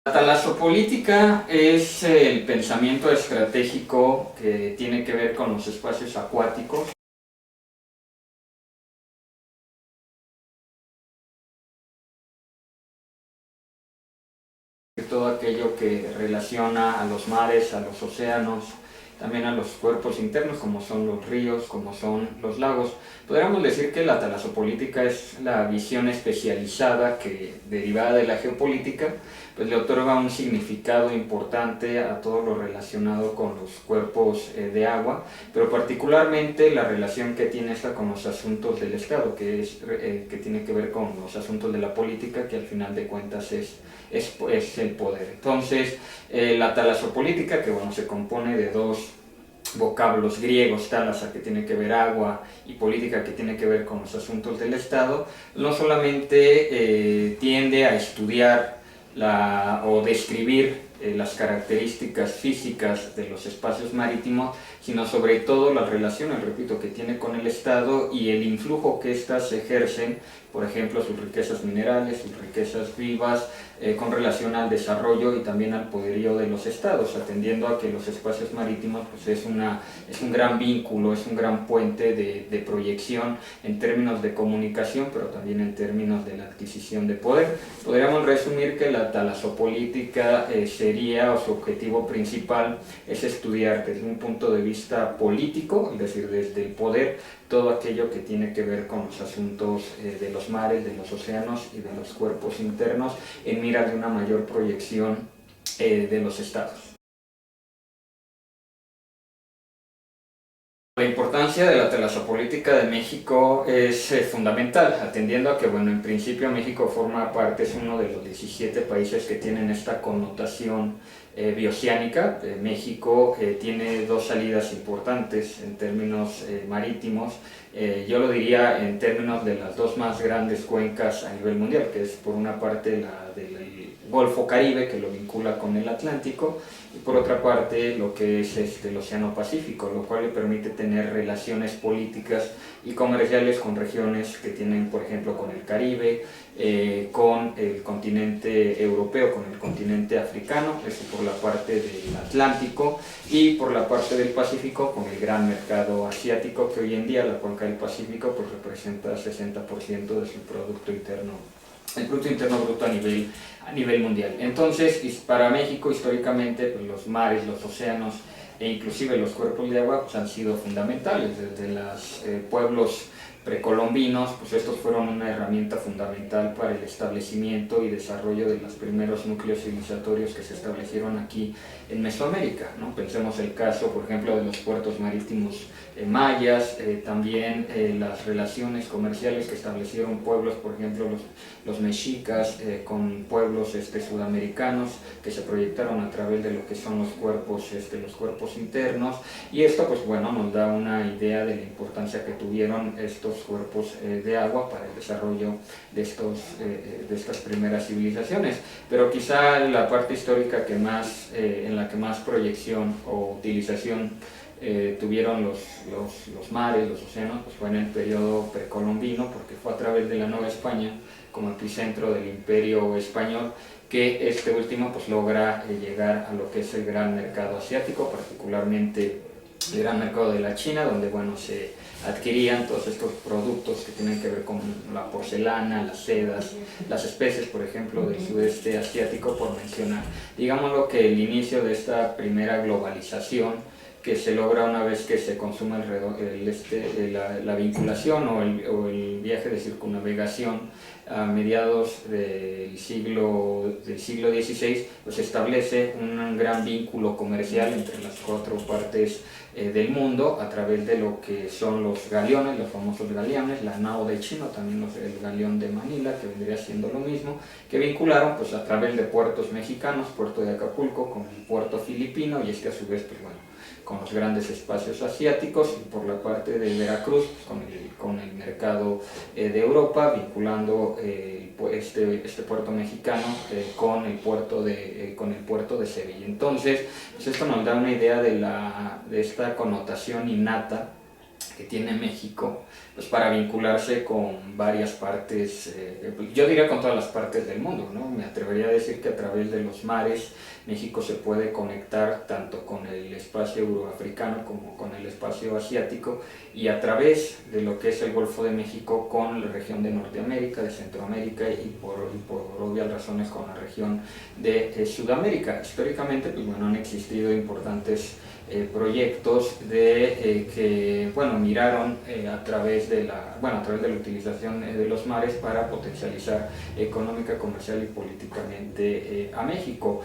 La talasopolítica es el pensamiento estratégico que tiene que ver con los espacios acuáticos. Todo aquello que relaciona a los mares, a los océanos, también a los cuerpos internos como son los ríos, como son los lagos. Podríamos decir que la talasopolítica es la visión especializada que, derivada de la geopolítica, pues le otorga un significado importante a todo lo relacionado con los cuerpos de agua, pero particularmente la relación que tiene esta con los asuntos del Estado, que tiene que ver con los asuntos de la política, que al final de cuentas es el poder. Entonces, la talasopolítica, que bueno, se compone de dos vocablos griegos, talasa, que tiene que ver agua, y política, que tiene que ver con los asuntos del Estado, no solamente tiende a estudiar o describir las características físicas de los espacios marítimos, sino sobre todo las relaciones, repito, que tiene con el Estado y el influjo que éstas ejercen, por ejemplo, sus riquezas minerales, sus riquezas vivas, con relación al desarrollo y también al poderío de los estados, atendiendo a que los espacios marítimos pues, es un gran vínculo, es un gran puente de proyección en términos de comunicación, pero también en términos de la adquisición de poder. Podríamos resumir que la talasopolítica sería, o su objetivo principal, es estudiar desde un punto de vista político, es decir, desde el poder, todo aquello que tiene que ver con los asuntos de los mares, de los océanos y de los cuerpos internos, en miras de una mayor proyección de los estados. La importancia de la talasopolítica de México es fundamental, atendiendo a que, bueno, en principio México forma parte, es uno de los 17 países que tienen esta connotación bioceánica. México tiene dos salidas importantes en términos marítimos, yo lo diría en términos de las dos más grandes cuencas a nivel mundial, que es por una parte la del Golfo Caribe, que lo vincula con el Atlántico, y por otra parte lo que es el Océano Pacífico, lo cual le permite tener relaciones políticas y comerciales con regiones que tienen, por ejemplo, con el Caribe, con el continente europeo, con el continente africano, eso por la parte del Atlántico, y por la parte del Pacífico con el gran mercado asiático, que hoy en día la cuenca del Pacífico pues representa 60% de su Producto Interno, el Producto Interno Bruto a nivel mundial. Entonces, para México históricamente pues, los mares, los océanos e inclusive los cuerpos de agua pues, han sido fundamentales. Desde los pueblos precolombinos, pues estos fueron una herramienta fundamental para el establecimiento y desarrollo de los primeros núcleos civilizatorios que se establecieron aquí en Mesoamérica, ¿no? Pensemos el caso, por ejemplo, de los puertos marítimos mayas, también las relaciones comerciales que establecieron pueblos, por ejemplo, los mexicas con pueblos sudamericanos que se proyectaron a través de lo que son los cuerpos internos, y esto pues bueno nos da una idea de la importancia que tuvieron estos cuerpos de agua para el desarrollo de estas primeras civilizaciones. Pero quizá la parte histórica en la que más proyección o utilización tuvieron los mares, los océanos, pues fue en el periodo precolombino, porque fue a través de la Nueva España, como epicentro del Imperio Español, que este último pues logra llegar a lo que es el gran mercado asiático, particularmente el gran mercado de la China, donde bueno, se adquirían todos estos productos que tienen que ver con la porcelana, las sedas, las especies, por ejemplo, del sudeste asiático, por mencionar. Digámoslo que el inicio de esta primera globalización que se logra una vez que se consume la vinculación o el viaje de circunnavegación a mediados del siglo XVI, pues establece un gran vínculo comercial entre las cuatro partes del mundo a través de lo que son los galeones, los famosos galeones, la nao de chino, también el galeón de Manila, que vendría siendo lo mismo, que vincularon pues, a través de puertos mexicanos, puerto de Acapulco con el puerto filipino, y a su vez pues, bueno, con los grandes espacios asiáticos, y por la parte de Veracruz con el mercado de Europa, vinculando este puerto mexicano con el puerto de Sevilla. Entonces, pues esto nos da una idea de esta connotación innata que tiene México, pues para vincularse con varias partes, yo diría con todas las partes del mundo, ¿no? Me atrevería a decir que a través de los mares México se puede conectar tanto con el espacio euroafricano como con el espacio asiático, y a través de lo que es el Golfo de México con la región de Norteamérica, de Centroamérica y por obvias razones con la región de Sudamérica. Históricamente, pues bueno, han existido importantes proyectos que miraron a través de la utilización de los mares para potencializar económica, comercial y políticamente a México.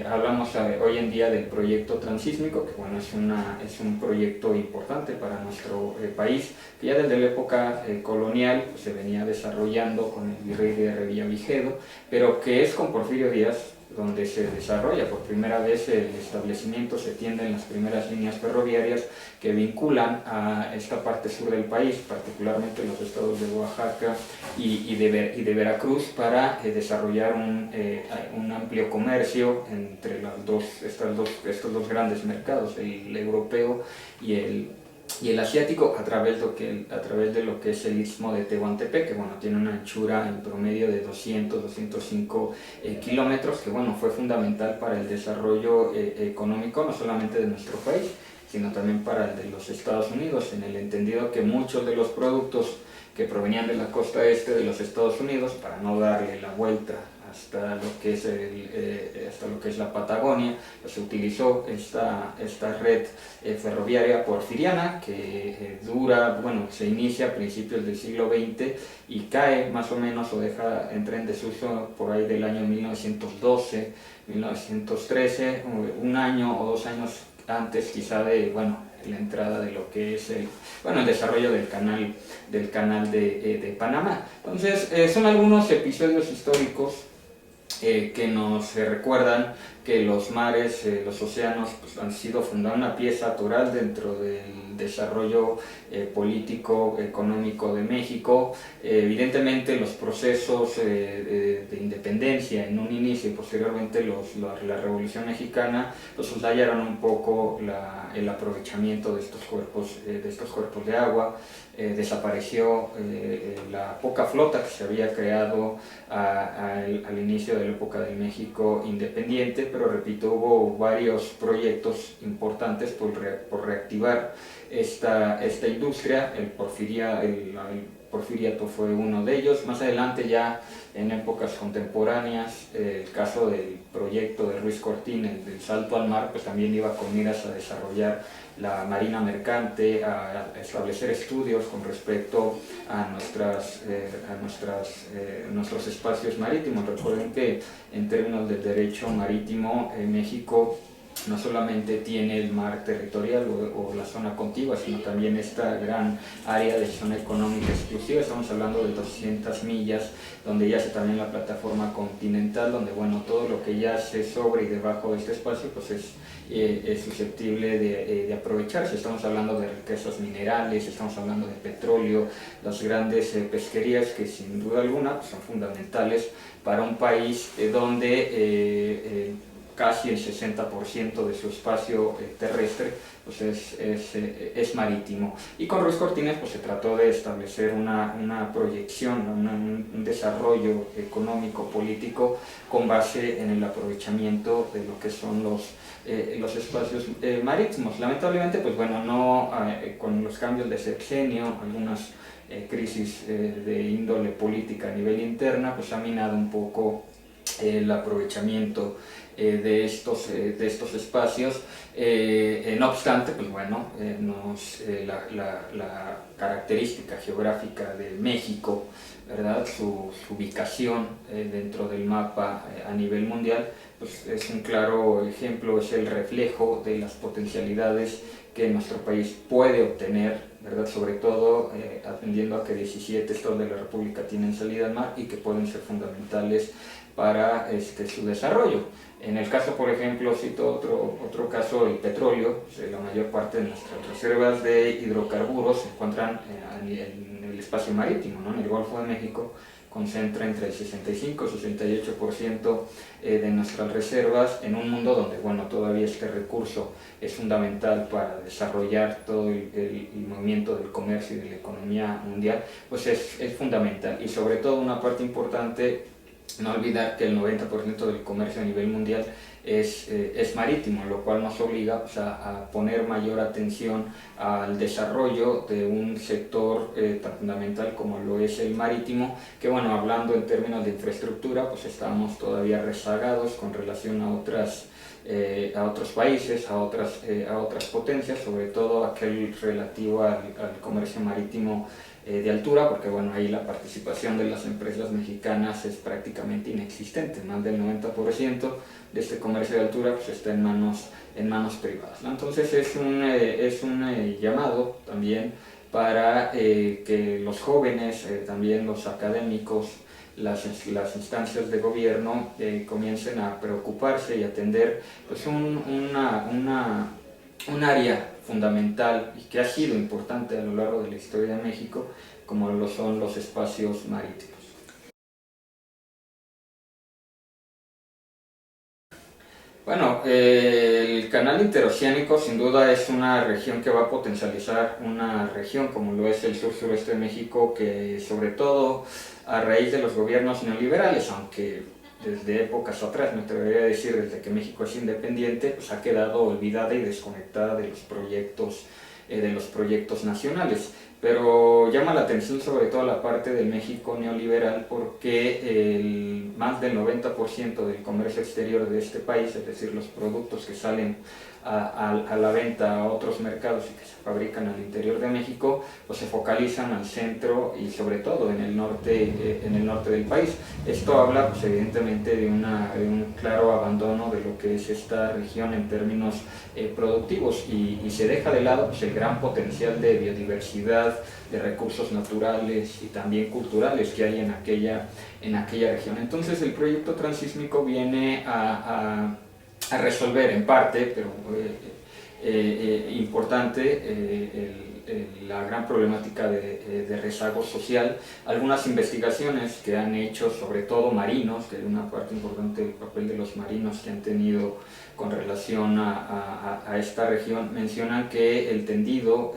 Hablamos hoy en día del proyecto transísmico, que bueno, es un proyecto importante para nuestro país, que ya desde la época colonial pues, se venía desarrollando con el virrey de Revillagigedo, pero que es con Porfirio Díaz donde se desarrolla por primera vez el establecimiento, se tienden las primeras líneas ferroviarias que vinculan a esta parte sur del país, particularmente los estados de Oaxaca y de Veracruz, para desarrollar un amplio comercio entre estos dos grandes mercados, el europeo y el asiático, a través de lo que es el Istmo de Tehuantepec, que bueno, tiene una anchura en promedio de 205 kilómetros, que bueno, fue fundamental para el desarrollo económico, no solamente de nuestro país, sino también para el de los Estados Unidos, en el entendido que muchos de los productos que provenían de la costa este de los Estados Unidos, para no darle la vuelta hasta lo que es la Patagonia, pues se utilizó esta red ferroviaria porfiriana que se inicia a principios del siglo XX y cae más o menos entra en desuso por ahí del año 1912, 1913, un año o 2 años antes quizá de la entrada de lo que es el desarrollo del canal de Panamá. Entonces son algunos episodios históricos que nos recuerdan que los mares, los océanos, pues, han sido una pieza toral dentro del desarrollo político, económico de México. Evidentemente los procesos de independencia en un inicio y posteriormente la Revolución Mexicana pues soslayaron un poco el aprovechamiento de estos cuerpos de agua. Desapareció la poca flota que se había creado al inicio de la época del México independiente, pero repito, hubo varios proyectos importantes por reactivar esta industria. El porfiriato fue uno de ellos. Más adelante, ya en épocas contemporáneas, el caso del proyecto de Ruiz Cortines del Salto al Mar, pues también iba con miras a desarrollar la marina mercante, a establecer estudios con respecto a nuestros espacios marítimos. Recuerden que en términos del derecho marítimo, México no solamente tiene el mar territorial o la zona contigua, sino también esta gran área de zona económica exclusiva. Estamos hablando de 200 millas, donde yace también la plataforma continental, donde todo lo que yace sobre y debajo de este espacio pues es susceptible de aprovecharse. Estamos hablando de riquezas minerales, estamos hablando de petróleo, las grandes pesquerías que sin duda alguna pues, son fundamentales para un país donde casi el 60% de su espacio terrestre pues es marítimo. Y con Ruiz Cortines pues, se trató de establecer una proyección, un desarrollo económico, político, con base en el aprovechamiento de lo que son los espacios marítimos. Lamentablemente, pues con los cambios de sexenio, algunas crisis de índole política a nivel interna, pues ha minado un poco el aprovechamiento de estos espacios. No obstante, pues la característica geográfica de México, ¿verdad? Su ubicación dentro del mapa a nivel mundial, pues es un claro ejemplo, es el reflejo de las potencialidades que nuestro país puede obtener, ¿verdad? Sobre todo atendiendo a que 17 estados de la República tienen salida al mar y que pueden ser fundamentales para su desarrollo. En el caso, por ejemplo, cito otro caso, el petróleo. La mayor parte de nuestras reservas de hidrocarburos se encuentran en el espacio marítimo, ¿no? En el Golfo de México concentra entre el 65 y 68% de nuestras reservas, en un mundo donde todavía este recurso es fundamental para desarrollar todo el movimiento movimiento del comercio y de la economía mundial, pues es fundamental. Y sobre todo una parte importante, no olvidar que el 90% del comercio a nivel mundial es marítimo, lo cual nos obliga, pues, a poner mayor atención al desarrollo de un sector tan fundamental como lo es el marítimo, que bueno, hablando en términos de infraestructura, pues estamos todavía rezagados con relación a otros países, a otras potencias, sobre todo aquel relativo al comercio marítimo de altura, porque bueno, ahí la participación de las empresas mexicanas es prácticamente inexistente. Más del 90% de este comercio de altura pues está en manos privadas, ¿no? Entonces es un llamado también para que los jóvenes, también los académicos, las instancias de gobierno comiencen a preocuparse y atender pues un área fundamental y que ha sido importante a lo largo de la historia de México, como lo son los espacios marítimos. Bueno, el canal interoceánico sin duda es una región que va a potencializar una región como lo es el sur-sureste de México, que sobre todo a raíz de los gobiernos neoliberales, aunque desde épocas atrás, me atrevería a decir desde que México es independiente, pues ha quedado olvidada y desconectada de los proyectos nacionales. Pero llama la atención sobre todo la parte del México neoliberal, porque más del 90% del comercio exterior de este país, es decir, los productos que salen a la venta a otros mercados y que se fabrican al interior de México, pues se focalizan al centro y sobre todo en el norte del país. Esto habla pues, evidentemente de un claro abandono de lo que es esta región en términos productivos, y se deja de lado pues, el gran potencial de biodiversidad, de recursos naturales y también culturales que hay en aquella región. Entonces el proyecto transísmico viene a resolver en parte, pero importante, la gran problemática de rezago social. Algunas investigaciones que han hecho, sobre todo marinos, que es una parte importante del papel de los marinos que han tenido con relación a esta región, mencionan que el tendido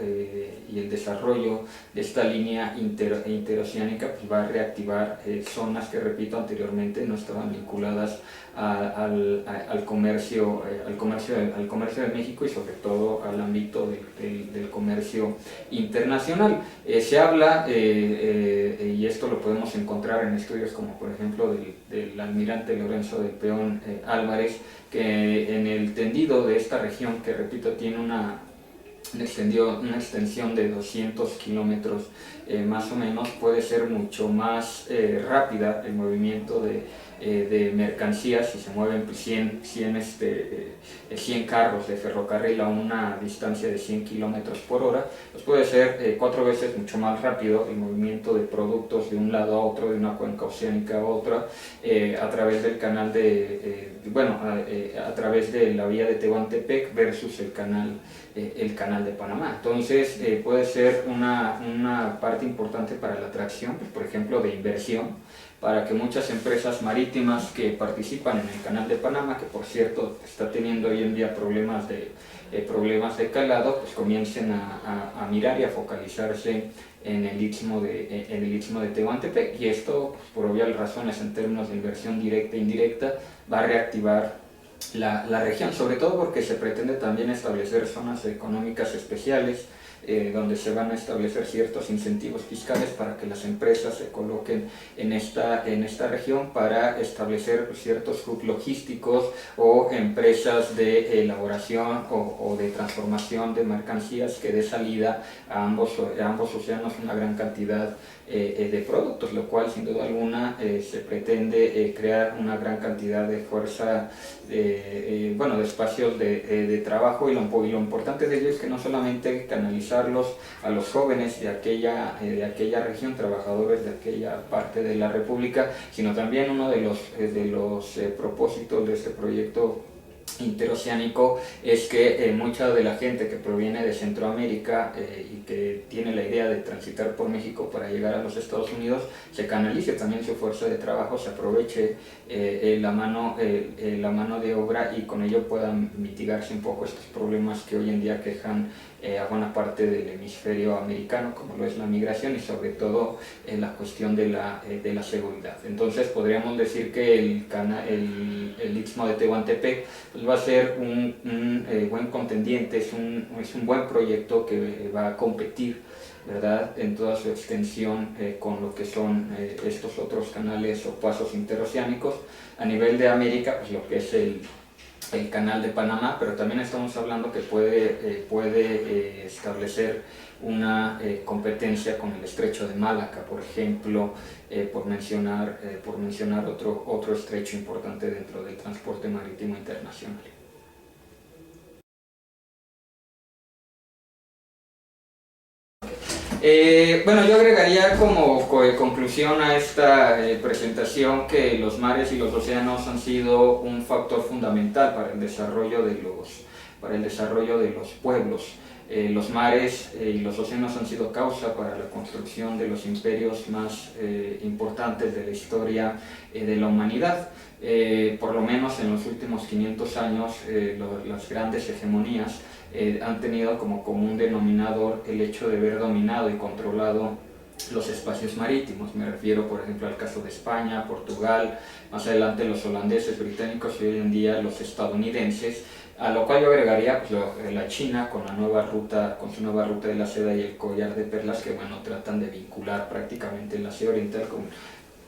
y el desarrollo de esta línea interoceánica pues va a reactivar zonas que, repito, anteriormente no estaban vinculadas al comercio de México y sobre todo al ámbito del comercio internacional. Se habla, y esto lo podemos encontrar en estudios como por ejemplo del almirante Lorenzo de Peón Álvarez, que en el tendido de esta región, que repito tiene una extensión de 200 kilómetros más o menos, puede ser mucho más rápida el movimiento de mercancías si se mueven 100 carros de ferrocarril a una distancia de 100 kilómetros por hora, pues puede ser 4 veces mucho más rápido el movimiento de productos de un lado a otro, de una cuenca oceánica a otra, a través del canal a través de la vía de Tehuantepec versus el canal de Panamá. Entonces puede ser una parte importante para la atracción, pues, por ejemplo, de inversión, para que muchas empresas marítimas que participan en el canal de Panamá, que por cierto está teniendo hoy en día problemas de calado, pues comiencen a mirar y a focalizarse en el istmo de Tehuantepec, y esto, pues, por obvias razones en términos de inversión directa e indirecta, va a reactivar la región, sobre todo porque se pretende también establecer zonas económicas especiales, donde se van a establecer ciertos incentivos fiscales para que las empresas se coloquen en esta región, para establecer ciertos hubs logísticos o empresas de elaboración o de transformación de mercancías que dé salida a ambos océanos una gran cantidad de productos, lo cual sin duda alguna se pretende crear una gran cantidad de fuerza, de espacios de trabajo, y lo importante de ello es que no solamente canalizarlos a los jóvenes de aquella región, trabajadores de aquella parte de la República, sino también uno de los propósitos de este proyecto interoceánico es que mucha de la gente que proviene de Centroamérica y que tiene la idea de transitar por México para llegar a los Estados Unidos, se canalice también su fuerza de trabajo, se aproveche la mano de obra y con ello puedan mitigarse un poco estos problemas que hoy en día quejan a buena parte del hemisferio americano, como lo es la migración y sobre todo la cuestión de la seguridad. Entonces podríamos decir que el Istmo de Tehuantepec pues va a ser un buen contendiente, es un buen proyecto que va a competir, ¿verdad?, en toda su extensión con lo que son estos otros canales o pasos interoceánicos. A nivel de América, pues lo que es el canal de Panamá, pero también estamos hablando que puede establecer una competencia con el estrecho de Malaca, por ejemplo, por mencionar otro estrecho importante dentro del transporte marítimo internacional. Bueno, yo agregaría como conclusión a esta presentación que los mares y los océanos han sido un factor fundamental para el desarrollo de los pueblos. Los mares y los océanos han sido causa para la construcción de los imperios más importantes de la historia de la humanidad. Por lo menos en los últimos 500 años, las grandes hegemonías han tenido como común denominador el hecho de haber dominado y controlado los espacios marítimos. Me refiero, por ejemplo, al caso de España, Portugal, más adelante los holandeses, británicos y hoy en día los estadounidenses, a lo cual yo agregaría pues, la China con su nueva ruta de la seda y el collar de perlas que bueno, tratan de vincular prácticamente el Asia Oriental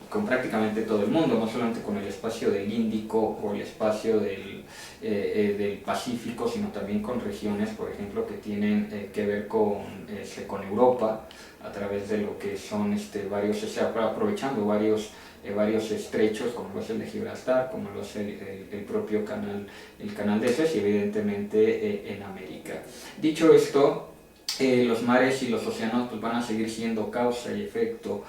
con prácticamente todo el mundo, no solamente con el espacio del Índico o el espacio del Pacífico, sino también con regiones, por ejemplo, que tienen que ver con Europa, a través de lo que son aprovechando varios estrechos, como lo es el de Gibraltar, como lo es el propio canal de Suez y evidentemente en América. Dicho esto, los mares y los océanos pues, van a seguir siendo causa y efecto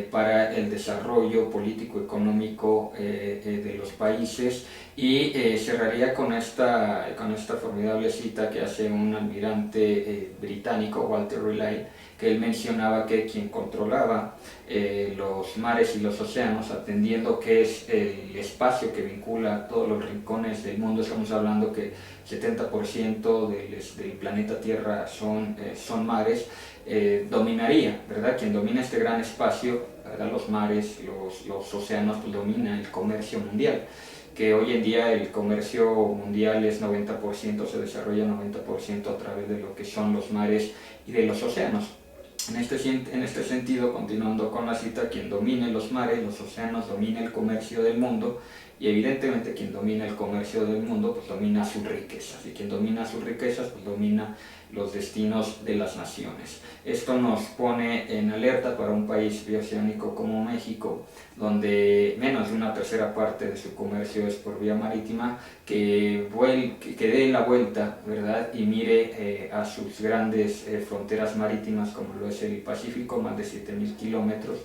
para el desarrollo político-económico de los países y cerraría con esta formidable cita que hace un almirante británico, Walter Raleigh, que él mencionaba que quien controlaba los mares y los océanos, atendiendo que es el espacio que vincula todos los rincones del mundo, estamos hablando que 70% del planeta Tierra son mares, dominaría, ¿verdad? Quien domina este gran espacio, ¿verdad? Los mares, los océanos, pues domina el comercio mundial, que hoy en día el comercio mundial es 90%, se desarrolla 90% a través de lo que son los mares y de los océanos. En este sentido, continuando con la cita, quien domine los mares, los océanos, domina el comercio del mundo y evidentemente quien domina el comercio del mundo pues domina sus riquezas y quien domina sus riquezas pues domina los destinos de las naciones. Esto nos pone en alerta para un país bioceánico como México, donde menos de una tercera parte de su comercio es por vía marítima, que dé la vuelta, ¿verdad?, y mire a sus grandes fronteras marítimas como lo es el Pacífico, más de 7.000 kilómetros,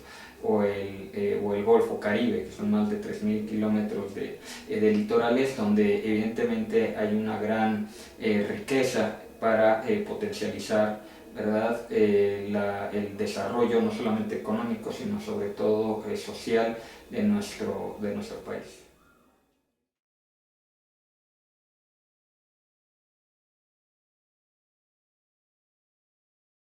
o el Golfo Caribe, que son más de 3.000 kilómetros de litorales, donde evidentemente hay una gran riqueza para potencializar, ¿verdad?, el desarrollo no solamente económico, sino sobre todo social de nuestro país.